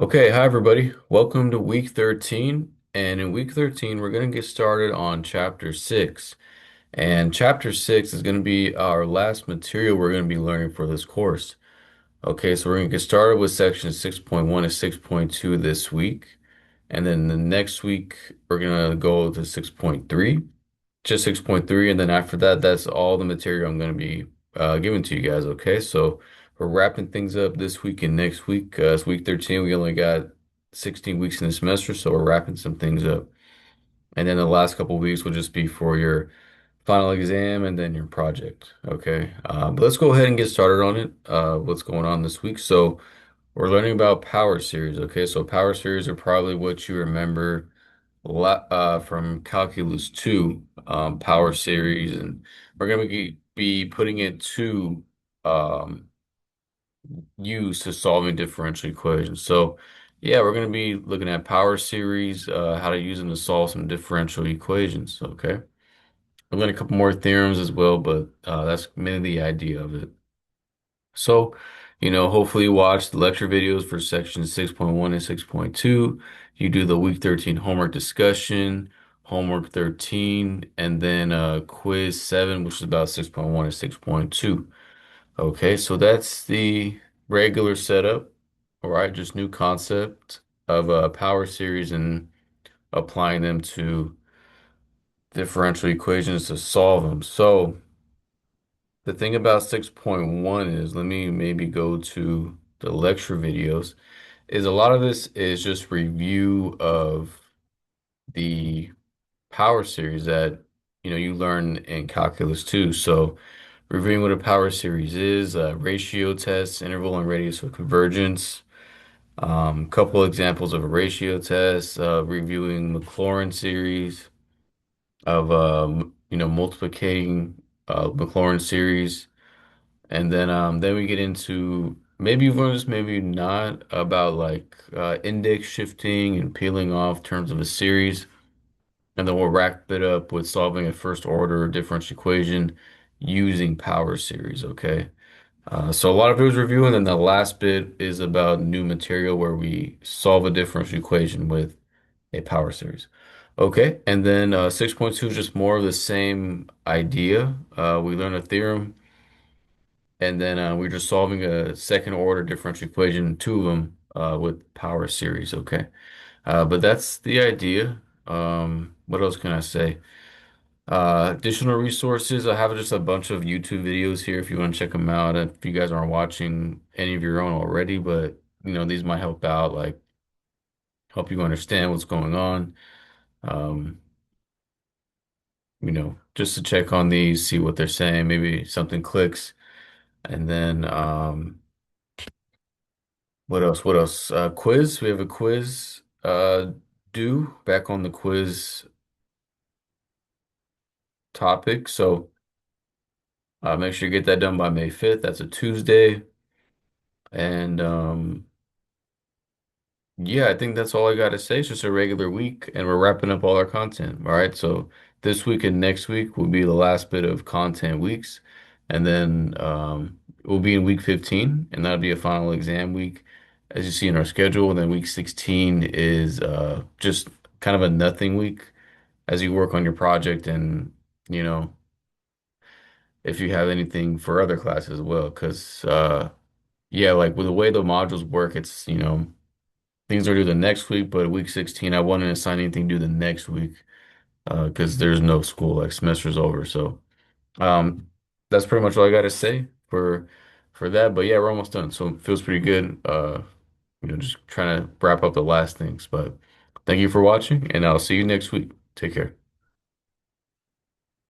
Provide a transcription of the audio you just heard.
Okay, hi everybody. Welcome to week 13. And in week 13, we're going to get started on chapter 6. And chapter 6 is going to be our last material we're going to be learning for this course. Okay, so we're going to get started with section 6.1 to 6.2 this week. And then the next week, we're going to go to 6.3, just 6.3. And then after that, that's all the material I'm going to be giving to you guys. Okay, so we're wrapping things up this week and next week. It's week 13. We only got 16 weeks in the semester, so we're wrapping some things up. And then the last couple of weeks will just be for your final exam and then your project. Okay, but let's go ahead and get started on it. What's going on this week? So we're learning about power series. Okay, so power series are probably what you remember from Calculus 2, power series, and we're going to be putting it to um, use to solving differential equations. So, yeah, we're going to be looking at power series, how to use them to solve some differential equations. Okay, we're learning a couple more theorems as well, but that's mainly the idea of it. So, hopefully you watch the lecture videos for section 6.1 and 6.2. You do the week 13 homework discussion, homework 13, and then quiz 7, which is about 6.1 and 6.2. Okay, so that's the regular setup. All right, just new concept of power series and applying them to differential equations to solve them. So, the thing about 6.1 is, let me maybe go to the lecture videos, is a lot of this is just review of the power series that you learn in calculus too. So reviewing what a power series is, ratio tests, interval and radius of convergence, couple examples of a ratio test, reviewing Maclaurin series of multiplicating Maclaurin series. And then we get into maybe you've learned this, maybe not, about like index shifting and peeling off terms of a series. And then we'll wrap it up with solving a first order differential equation using power series, okay? So a lot of it was review, and then the last bit is about new material where we solve a differential equation with a power series. Okay, and then 6.2 is just more of the same idea. We learn a theorem and then we're just solving a second order differential equation, two of them with power series. Okay. But that's the idea. What else can I say? Additional resources. I have just a bunch of YouTube videos here if you want to check them out. If you guys aren't watching any of your own already, but these might help out, like help you understand what's going on. Um, just to check on these, see what they're saying. Maybe something clicks. And then what else? What else? Quiz. We have a quiz due back on the quiz topic. So make sure you get that done by May 5th. That's a Tuesday. And yeah, I think that's all I got to say. It's just a regular week, and we're wrapping up all our content. All right. So this week and next week will be the last bit of content weeks. And then we'll be in week 15, and that'll be a final exam week, as you see in our schedule. And then week 16 is just kind of a nothing week as you work on your project and, you know, if you have anything for other classes as well. Because, yeah, like with the way the modules work, it's, things are due the next week, but week 16, I wouldn't assign anything due the next week because there's no school, like semester's over. So um, that's pretty much all I got to say for that. But yeah, we're almost done, so it feels pretty good. Just trying to wrap up the last things. But thank you for watching, and I'll see you next week. Take care.